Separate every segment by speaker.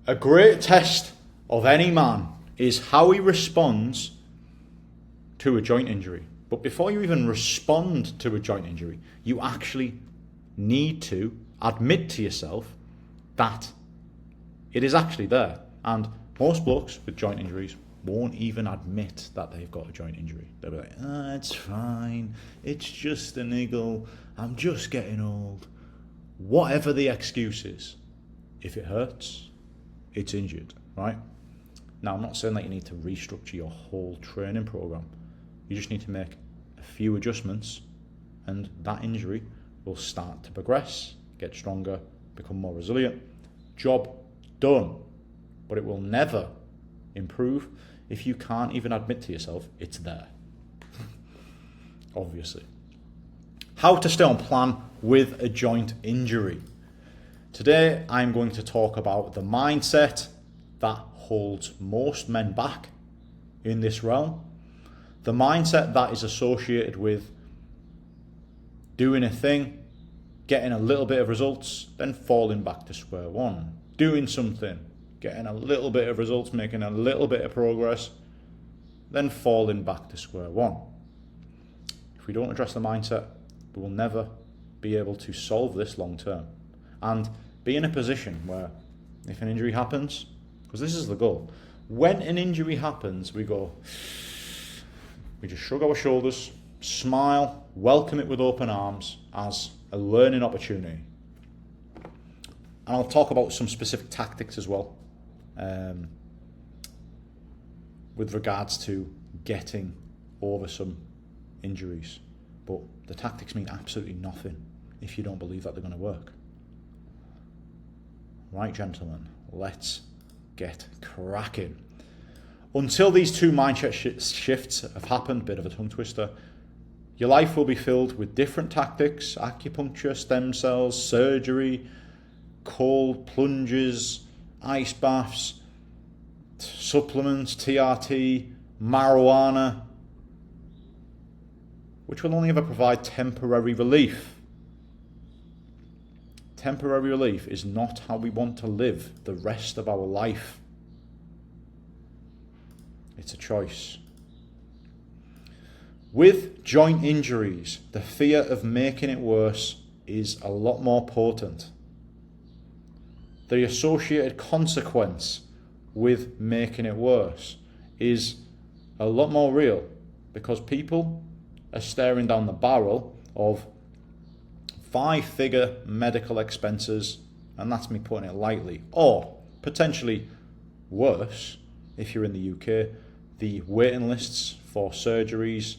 Speaker 1: A great test of any man is how he responds to a joint injury. But before you even respond to a joint injury, you actually need to admit to yourself that it is actually there. And most blokes with joint injuries won't even admit that they've got a joint injury. They'll be like, it's fine, it's just a niggle, I'm just getting old. Whatever the excuse is, if it hurts, it's injured, right? Now, I'm not saying that you need to restructure your whole training program. You just need to make a few adjustments and that injury will start to progress, get stronger, become more resilient. Job done. But it will never improve if you can't even admit to yourself it's there. Obviously. How to stay on plan with a joint injury. Today I'm going to talk about the mindset that holds most men back in this realm. The mindset that is associated with doing a thing, getting a little bit of results, then falling back to square one. Doing something, getting a little bit of results, making a little bit of progress, then falling back to square one. If we don't address the mindset, we will never be able to solve this long term and be in a position where if an injury happens, because this is the goal, when an injury happens, we just shrug our shoulders, smile, welcome it with open arms as a learning opportunity. And I'll talk about some specific tactics as well with regards to getting over some injuries. But the tactics mean absolutely nothing if you don't believe that they're going to work. Right, gentlemen, let's get cracking. Until these two mindset shifts have happened, bit of a tongue twister, your life will be filled with different tactics: acupuncture, stem cells, surgery, cold plunges, ice baths, supplements, TRT, marijuana, which will only ever provide temporary relief. Temporary relief is not how we want to live the rest of our life. It's a choice. With joint injuries, the fear of making it worse is a lot more potent. The associated consequence with making it worse is a lot more real because people are staring down the barrel of 5-figure medical expenses, and that's me putting it lightly, or potentially worse if you're in the UK. The waiting lists for surgeries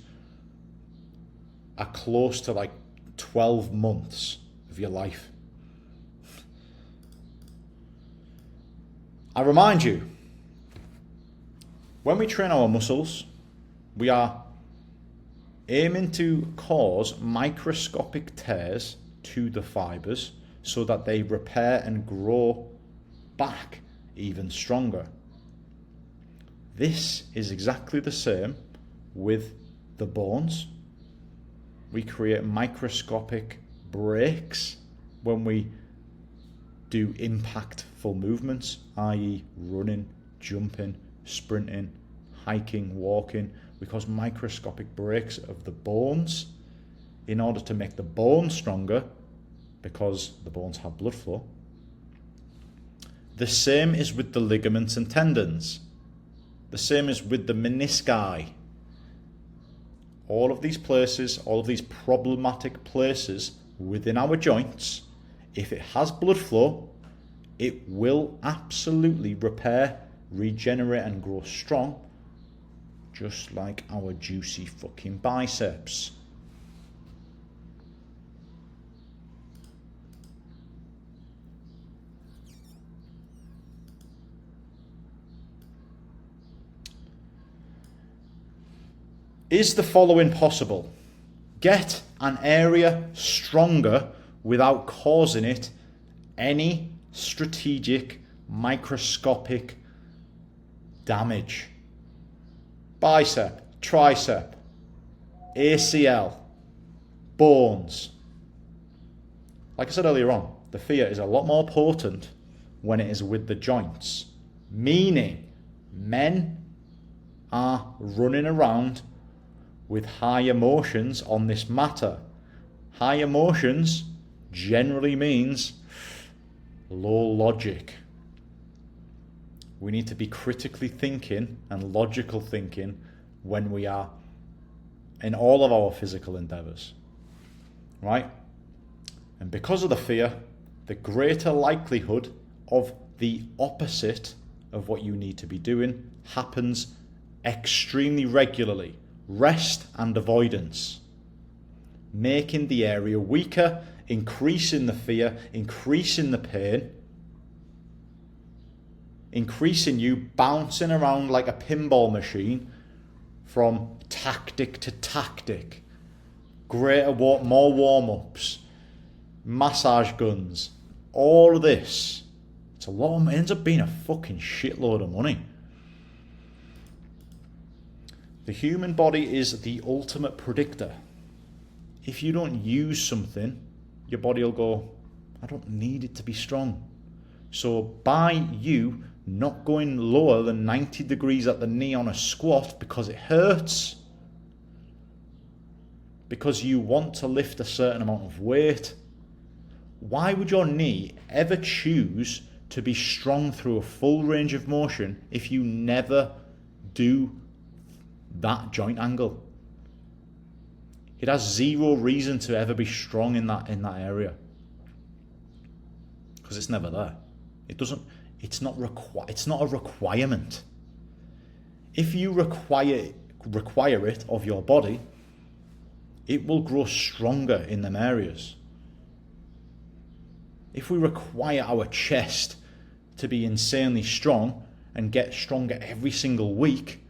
Speaker 1: are close to like 12 months of your life. I remind you, when we train our muscles, we are aiming to cause microscopic tears to the fibers so that they repair and grow back even stronger. This is exactly the same with the bones. We create microscopic breaks when we do impactful movements, i.e. running, jumping, sprinting, hiking, walking. We cause microscopic breaks of the bones in order to make the bones stronger because the bones have blood flow. The same is with the ligaments and tendons. The same is with the menisci. All of these places, all of these problematic places within our joints, if it has blood flow, it will absolutely repair, regenerate and grow strong, just like our juicy fucking biceps. Is the following possible? Get an area stronger without causing it any strategic, microscopic damage. Bicep, tricep, ACL, bones. Like I said earlier on, the fear is a lot more potent when it is with the joints. Meaning, men are running around with high emotions on this matter. High emotions generally means low logic. We need to be critically thinking and logical thinking when we are in all of our physical endeavors, right? And because of the fear, the greater likelihood of the opposite of what you need to be doing happens extremely regularly. Rest and avoidance, making the area weaker, increasing the fear, increasing the pain, increasing you bouncing around like a pinball machine from tactic to tactic. More warm-ups, massage guns, all of this. It's a lot. It ends up being a fucking shitload of money. The human body is the ultimate predictor. If you don't use something, your body will go, I don't need it to be strong. So by you not going lower than 90 degrees at the knee on a squat because it hurts, because you want to lift a certain amount of weight, why would your knee ever choose to be strong through a full range of motion if you never do that joint angle? It has zero reason to ever be strong in that area, because it's never there. It's not a requirement. If you require it of your body, it will grow stronger in them areas. If we require our chest to be insanely strong and get stronger every single week,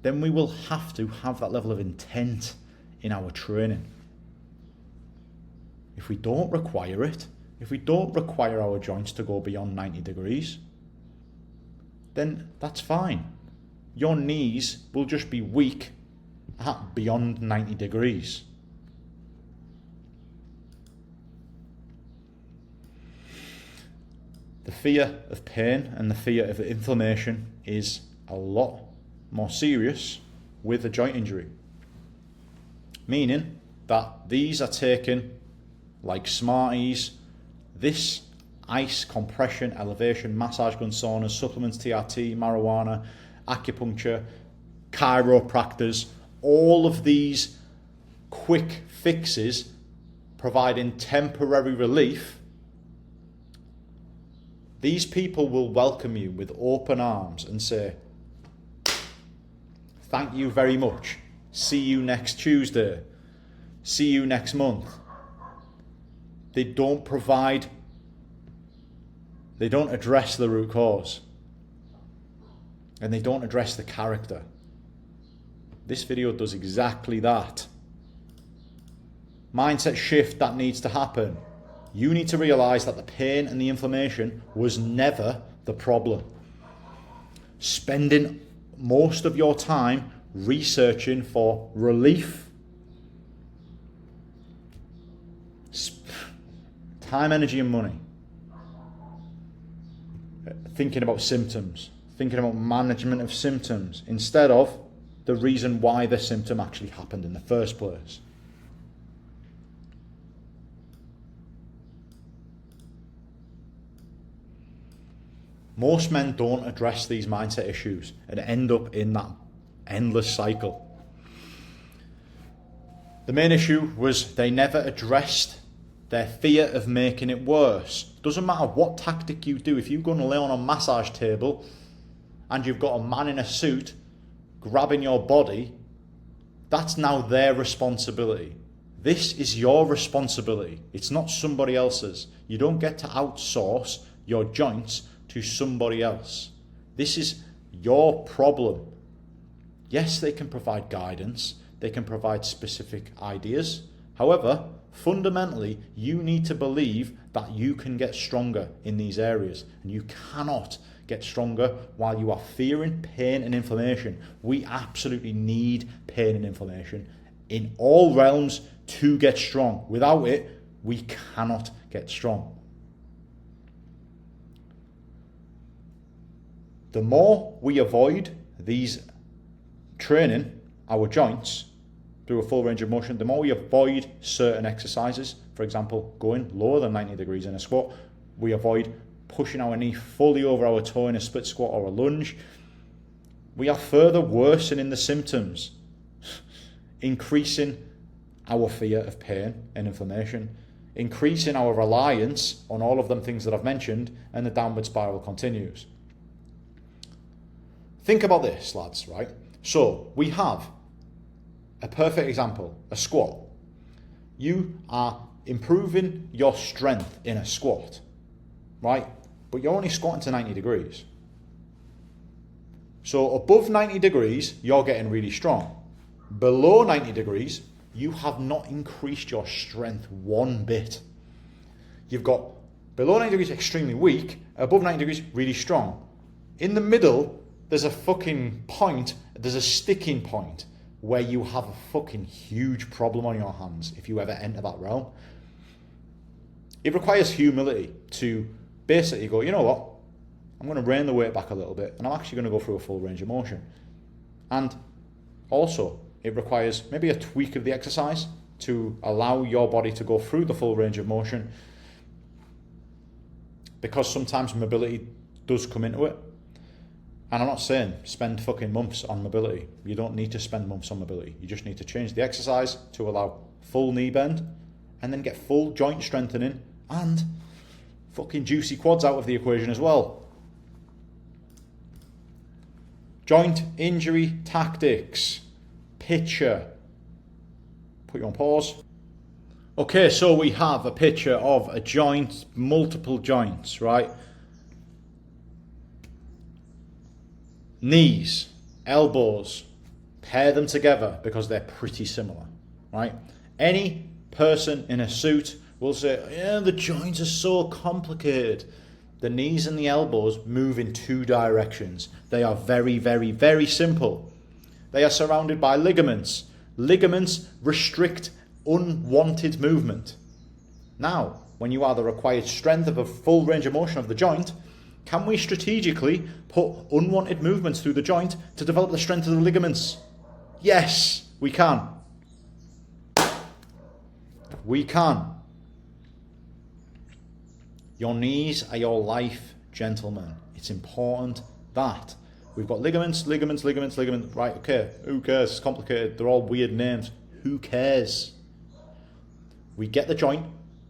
Speaker 1: then we will have to have that level of intent in our training. If we don't require it, if we don't require our joints to go beyond 90 degrees, then that's fine. Your knees will just be weak at beyond 90 degrees. The fear of pain and the fear of inflammation is a lot more serious with a joint injury. Meaning that these are taken like Smarties, this ice, compression, elevation, massage gun, saunas, supplements, TRT, marijuana, acupuncture, chiropractors, all of these quick fixes providing temporary relief. These people will welcome you with open arms and say, thank you very much. See you next Tuesday. See you next month. They don't address the root cause. And they don't address the character. This video does exactly that. Mindset shift that needs to happen. You need to realize that the pain and the inflammation was never the problem. Spending most of your time researching for relief, time, energy and money, thinking about symptoms, thinking about management of symptoms instead of the reason why the symptom actually happened in the first place. Most men don't address these mindset issues and end up in that endless cycle. The main issue was they never addressed their fear of making it worse. Doesn't matter what tactic you do, if you go and lay on a massage table and you've got a man in a suit grabbing your body, that's now their responsibility. This is your responsibility. It's not somebody else's. You don't get to outsource your joints to somebody else. This is your problem. Yes, they can provide guidance. They can provide specific ideas. However, fundamentally, you need to believe that you can get stronger in these areas. And you cannot get stronger while you are fearing pain and inflammation. We absolutely need pain and inflammation in all realms to get strong. Without it, we cannot get strong. The more we avoid these training our joints through a full range of motion, the more we avoid certain exercises, for example, going lower than 90 degrees in a squat, we avoid pushing our knee fully over our toe in a split squat or a lunge, we are further worsening the symptoms, increasing our fear of pain and inflammation, increasing our reliance on all of them things that I've mentioned, and the downward spiral continues. Think about this, lads, right? So we have a perfect example, a squat. You are improving your strength in a squat, right? But you're only squatting to 90 degrees. So above 90 degrees, you're getting really strong. Below 90 degrees, you have not increased your strength one bit. You've got below 90 degrees extremely weak, above 90 degrees really strong. In the middle, there's a fucking point, there's a sticking point where you have a fucking huge problem on your hands if you ever enter that realm. It requires humility to basically go, you know what, I'm going to rein the weight back a little bit and I'm actually going to go through a full range of motion. And also, it requires maybe a tweak of the exercise to allow your body to go through the full range of motion, because sometimes mobility does come into it. And I'm not saying spend fucking months on mobility. You don't need to spend months on mobility. You just need to change the exercise to allow full knee bend and then get full joint strengthening and fucking juicy quads out of the equation as well. Joint injury tactics. Picture. Put you on pause. Okay, so we have a picture of a joint, multiple joints, right? Knees, elbows, pair them together because they're pretty similar, right? Any person in a suit will say, yeah, the joints are so complicated. The knees and the elbows move in two directions. They are very, very, very simple. They are surrounded by ligaments. Ligaments restrict unwanted movement. Now, when you are the required strength of a full range of motion of the joint, can we strategically put unwanted movements through the joint to develop the strength of the ligaments? Yes, we can. We can. Your knees are your life, gentlemen. It's important that we've got ligaments. Right, okay, who cares? It's complicated. They're all weird names. Who cares? We get the joint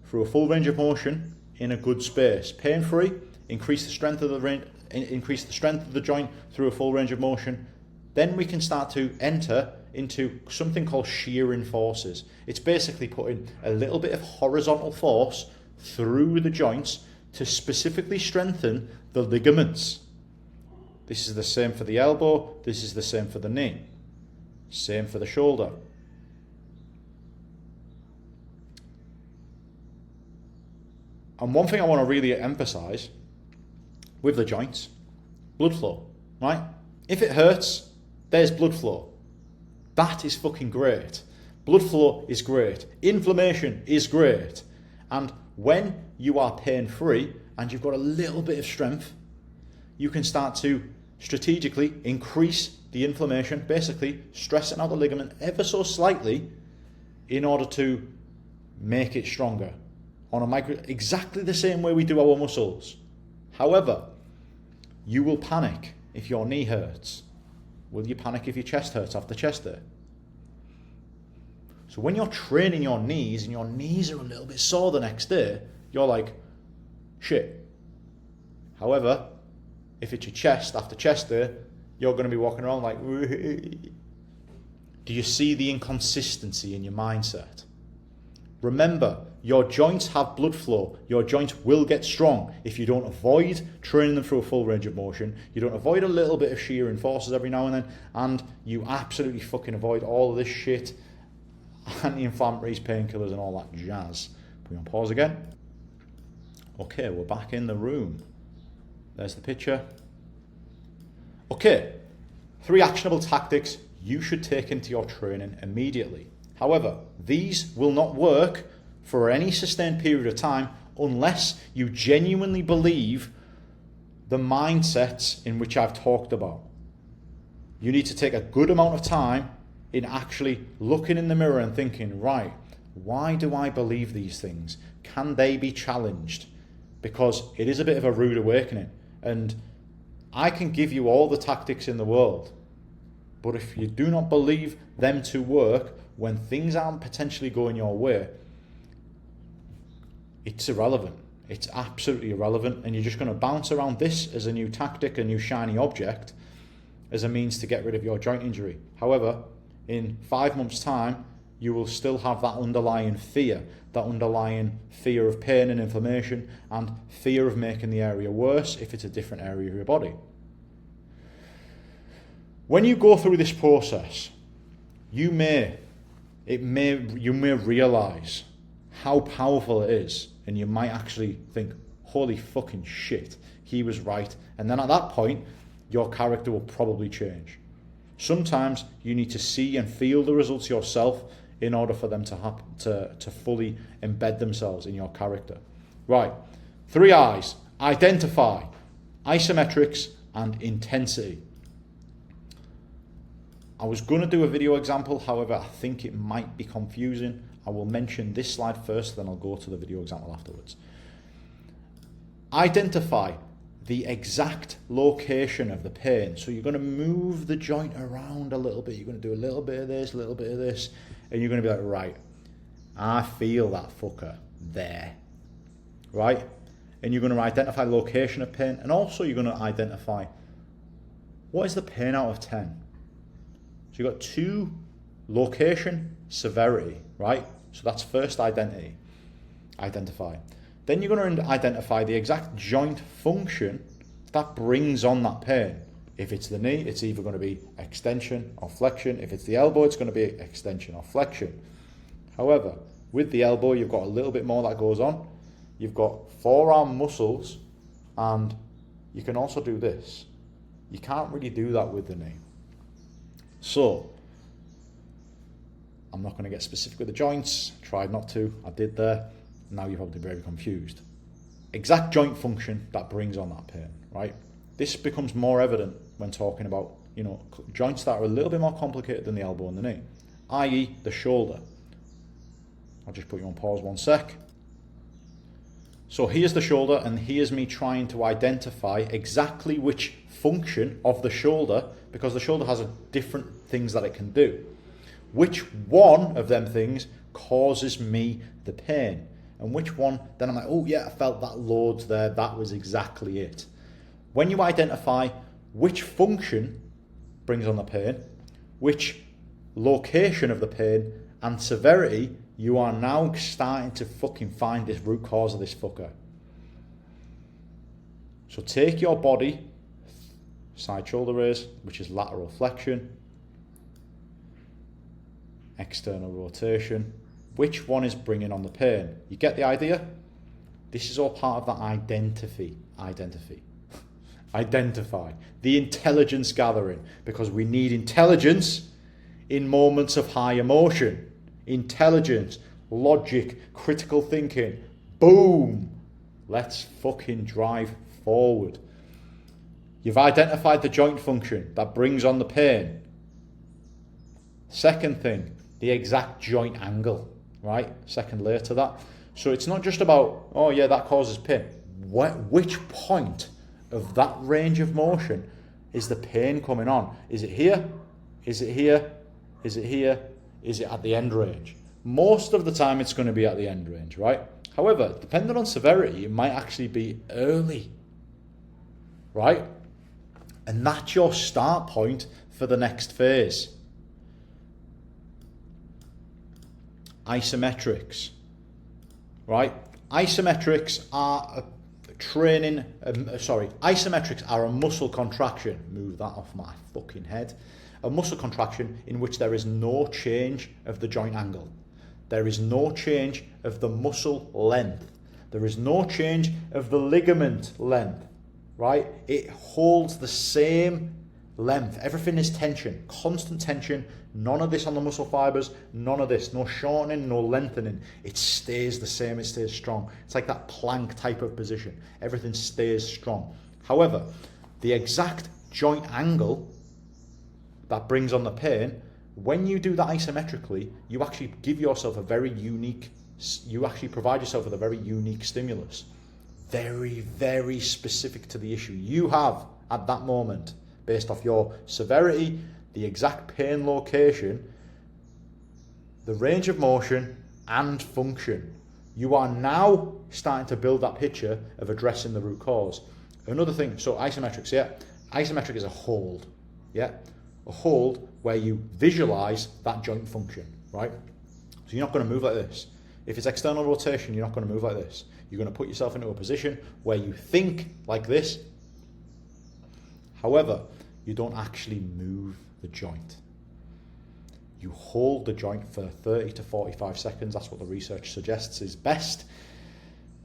Speaker 1: through a full range of motion in a good space. Pain-free, increase the strength of the joint through a full range of motion. Then we can start to enter into something called shearing forces. It's basically putting a little bit of horizontal force through the joints to specifically strengthen the ligaments. This is the same for the elbow, this is the same for the knee, same for the shoulder. And one thing I want to really emphasize with the joints, blood flow, right? If it hurts, there's blood flow. That is fucking great. Blood flow is great. Inflammation is great. And when you are pain-free and you've got a little bit of strength, you can start to strategically increase the inflammation, basically stressing out the ligament ever so slightly in order to make it stronger on a micro, exactly the same way we do our muscles. However, you will panic if your knee hurts. Will you panic if your chest hurts after chest day? So when you're training your knees and your knees are a little bit sore the next day, you're like, shit. However, if it's your chest after chest day, you're going to be walking around like, do you see the inconsistency in your mindset? Remember, your joints have blood flow. Your joints will get strong if you don't avoid training them through a full range of motion. You don't avoid a little bit of shearing forces every now and then, and you absolutely fucking avoid all of this shit, anti-inflammatories, painkillers and all that jazz. Put me on pause again. Okay, we're back in the room. There's the picture. Okay, 3 actionable tactics you should take into your training immediately. However, these will not work for any sustained period of time unless you genuinely believe the mindsets in which I've talked about. You need to take a good amount of time in actually looking in the mirror and thinking, right, why do I believe these things? Can they be challenged? Because it is a bit of a rude awakening. And I can give you all the tactics in the world, but if you do not believe them to work when things aren't potentially going your way, it's irrelevant. It's absolutely irrelevant, and you're just going to bounce around this as a new tactic, a new shiny object, as a means to get rid of your joint injury. However, in 5 months' time, you will still have that underlying fear of pain and inflammation, and fear of making the area worse if it's a different area of your body. When you go through this process, you may realize how powerful it is, and you might actually think, holy fucking shit, he was right. And then at that point, your character will probably change. Sometimes you need to see and feel the results yourself in order for them to fully embed themselves in your character. Right, 3 I's: identify, isometrics, and intensity. I was going to do a video example, however, I think it might be confusing. I will mention this slide first, then I'll go to the video example afterwards. Identify the exact location of the pain. So you're going to move the joint around a little bit. You're going to do a little bit of this, a little bit of this, and you're going to be like, right, I feel that fucker there, right? And you're going to identify location of pain, and also you're going to identify what is the pain out of 10. So you've got 2, location, severity, right? So that's first identify. Then you're going to identify the exact joint function that brings on that pain. If it's the knee, it's either going to be extension or flexion. If it's the elbow, it's going to be extension or flexion. However, with the elbow, you've got a little bit more that goes on. You've got forearm muscles, and you can also do this. You can't really do that with the knee. So, I'm not going to get specific with the joints. Tried not to. I did there. Now you're probably very confused. Exact joint function that brings on that pain, right? This becomes more evident when talking about, joints that are a little bit more complicated than the elbow and the knee, i.e. the shoulder. I'll just put you on pause 1 sec. So here's the shoulder, and here's me trying to identify exactly which function of the shoulder, because the shoulder has different things that it can do. Which one of them things causes me the pain? And which one, then I'm like, oh yeah, I felt that load there, that was exactly it. When you identify which function brings on the pain, which location of the pain, and severity, you are now starting to fucking find this root cause of this fucker. So take your body, side shoulder raise, which is lateral flexion, external rotation. Which one is bringing on the pain? You get the idea? This is all part of that identify. The intelligence gathering, because we need intelligence in moments of high emotion. Intelligence, logic, critical thinking. Boom! Let's fucking drive forward. You've identified the joint function that brings on the pain. Second thing, the exact joint angle, right? Second layer to that. So it's not just about, oh yeah, that causes pain. Which point of that range of motion is the pain coming on? Is it here? Is it here? Is it here? Is it at the end range? Most of the time it's going to be at the end range, right? However, depending on severity, it might actually be early, right? And that's your start point for the next phase. Isometrics, right? Isometrics are isometrics are a muscle contraction. Move that off my fucking head. A muscle contraction in which there is no change of the joint angle. There is no change of the muscle length. There is no change of the ligament length, right? It holds the same length. Everything is tension, constant tension. None of this on the muscle fibers, none of this. No shortening, no lengthening. It stays the same, it stays strong. It's like that plank type of position. Everything stays strong. However, the exact joint angle that brings on the pain, when you do that isometrically, you actually give yourself a very unique, you actually provide yourself with a very unique stimulus. Very, very specific to the issue you have at that moment, based off your severity, the exact pain location, the range of motion, and function. You are now starting to build that picture of addressing the root cause. Another thing, so isometrics, yeah. Isometric is a hold, yeah. A hold where you visualize that joint function, right? So you're not going to move like this. If it's external rotation, you're not going to move like this. You're going to put yourself into a position where you think like this. However, you don't actually move the joint. You hold the joint for 30 to 45 seconds. That's what the research suggests is best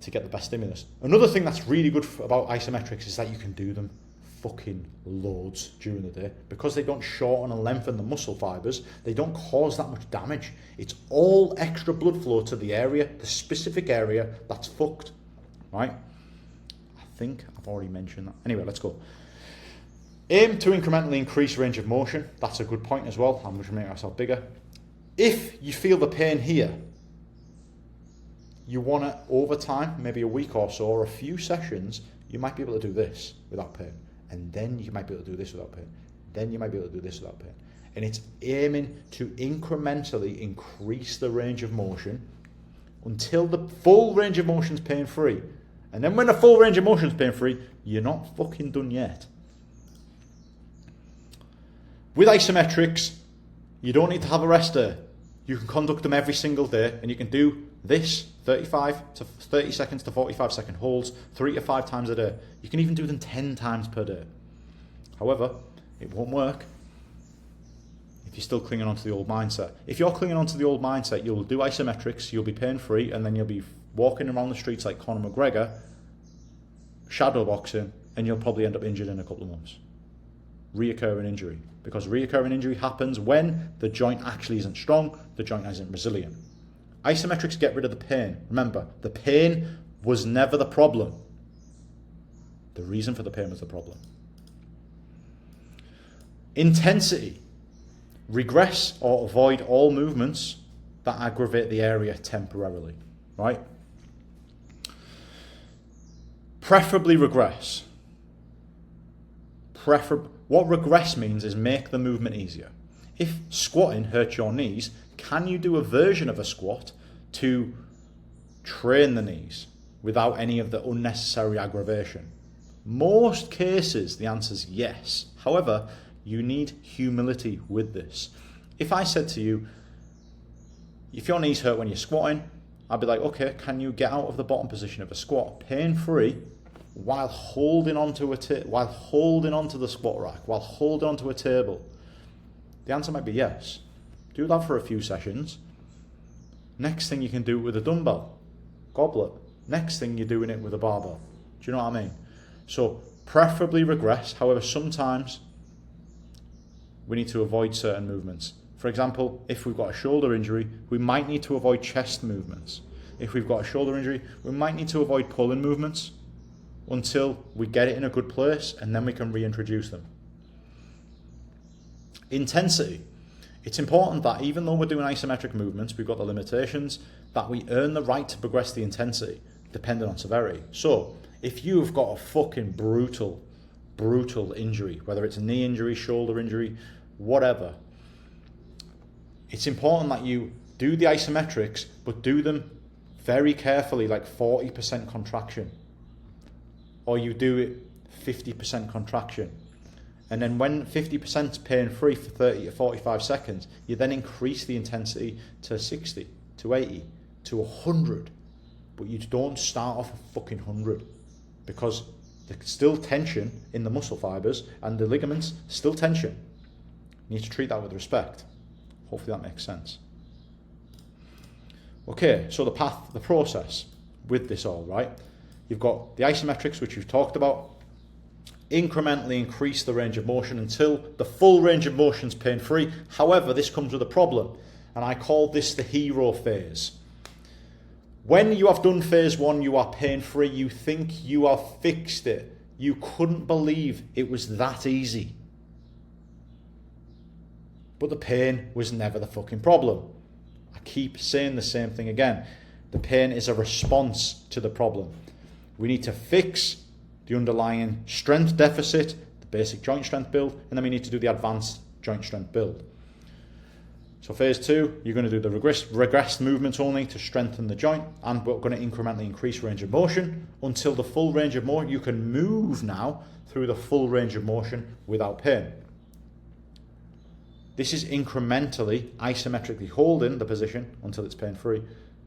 Speaker 1: to get the best stimulus. Another thing that's really good about isometrics is that you can do them fucking loads during the day. Because they don't shorten and lengthen the muscle fibers, they don't cause that much damage. It's all extra blood flow to the area, the specific area that's fucked, right? I think I've already mentioned that. Anyway, let's go. Aim to incrementally increase range of motion. That's a good point as well. I'm going to make myself bigger. If you feel the pain here, you want to, over time, maybe a week or so, or a few sessions, you might be able to do this without pain. And then you might be able to do this without pain. Then you might be able to do this without pain. And it's aiming to incrementally increase the range of motion until the full range of motion is pain-free. And then when the full range of motion is pain-free, you're not fucking done yet. With isometrics, you don't need to have a rest day. You can conduct them every single day, and you can do this 35 to 30 seconds to 45 second holds 3 to 5 times a day. You can even do them 10 times per day. However, it won't work if you're still clinging onto the old mindset. If you're clinging onto the old mindset, you'll do isometrics, you'll be pain-free, and then you'll be walking around the streets like Conor McGregor, shadow boxing, and you'll probably end up injured in a couple of months. Reoccurring injury. Because reoccurring injury happens when the joint actually isn't strong, the joint isn't resilient. Isometrics get rid of the pain. Remember, the pain was never the problem. The reason for the pain was the problem. Intensity. Regress or avoid all movements that aggravate the area temporarily, right? Preferably regress. What regress means is make the movement easier. If squatting hurts your knees, can you do a version of a squat to train the knees without any of the unnecessary aggravation? Most cases, the answer is yes. However, you need humility with this. If I said to you, if your knees hurt when you're squatting, I'd be like, okay, can you get out of the bottom position of a squat pain-free while holding onto while holding onto the squat rack, while holding onto a table? The answer might be yes. Do that for a few sessions. Next thing you can do it with a dumbbell, goblet. Next thing you're doing it with a barbell. Do you know what I mean? So preferably regress. However, sometimes we need to avoid certain movements. For example, if we've got a shoulder injury, we might need to avoid chest movements. If we've got a shoulder injury, we might need to avoid pulling movements until we get it in a good place, and then we can reintroduce them. Intensity. It's important that even though we're doing isometric movements, we've got the limitations, that we earn the right to progress the intensity, depending on severity. So, if you've got a fucking brutal injury, whether it's a knee injury, shoulder injury, whatever, it's important that you do the isometrics, but do them very carefully, like 40% contraction. Or you do it 50% contraction. And then when 50% is pain-free for 30 to 45 seconds, you then increase the intensity to 60, to 80, to 100. But you don't start off at fucking 100 because there's still tension in the muscle fibers and the ligaments, still tension. You need to treat that with respect. Hopefully that makes sense. Okay, so the path, the process with this all, right? You've got the isometrics, which we've talked about. Incrementally increase the range of motion until the full range of motion is pain-free. However, this comes with a problem, and I call this the hero phase. When you have done phase 1, you are pain-free. You think you have fixed it. You couldn't believe it was that easy. But the pain was never the fucking problem. I keep saying the same thing again. The pain is a response to the problem. We need to fix the underlying strength deficit, the basic joint strength build, and then we need to do the advanced joint strength build. So phase 2, you're going to do the regressed movements only to strengthen the joint, and we're going to incrementally increase range of motion until the full range of motion. You can move now through the full range of motion without pain. This is incrementally, isometrically holding the position until it's pain-free.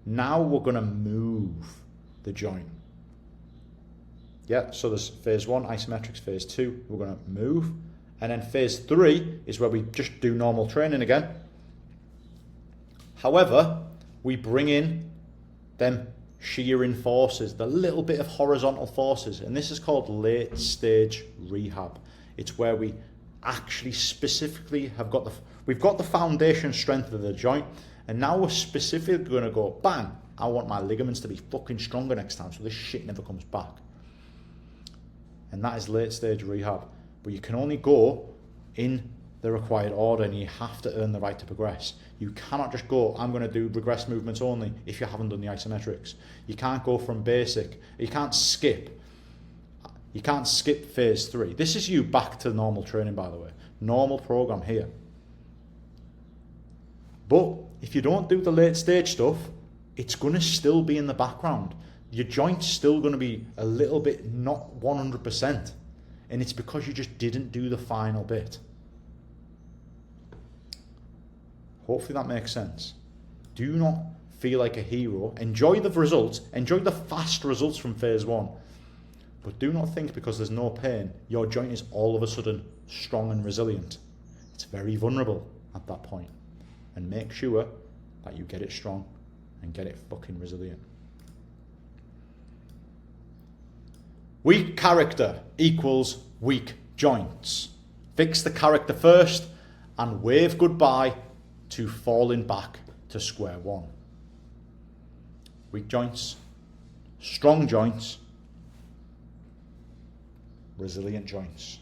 Speaker 1: Now we're going to move the joint. Yeah, so there's phase 1, isometrics, phase 2, we're going to move. And then phase 3 is where we just do normal training again. However, we bring in them shearing forces, the little bit of horizontal forces, and this is called late stage rehab. It's where we actually specifically we've got the foundation strength of the joint, and now we're specifically going to go, bang, I want my ligaments to be fucking stronger next time so this shit never comes back. And that is late stage rehab. But you can only go in the required order, and you have to earn the right to progress. You cannot just go, I'm going to do regress movements only if you haven't done the isometrics. You can't go from basic. You can't skip phase 3. This is you back to normal training, by the way. Normal program here. But if you don't do the late stage stuff, it's going to still be in the background. Your joint's still going to be a little bit not 100%. And it's because you just didn't do the final bit. Hopefully that makes sense. Do not feel like a hero. Enjoy the results. Enjoy the fast results from phase 1. But do not think because there's no pain, your joint is all of a sudden strong and resilient. It's very vulnerable at that point. And make sure that you get it strong and get it fucking resilient. Weak character equals weak joints. Fix the character first and wave goodbye to falling back to square one. Weak joints, strong joints, resilient joints.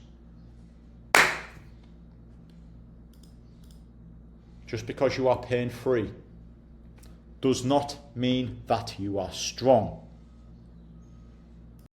Speaker 1: Just because you are pain-free does not mean that you are strong.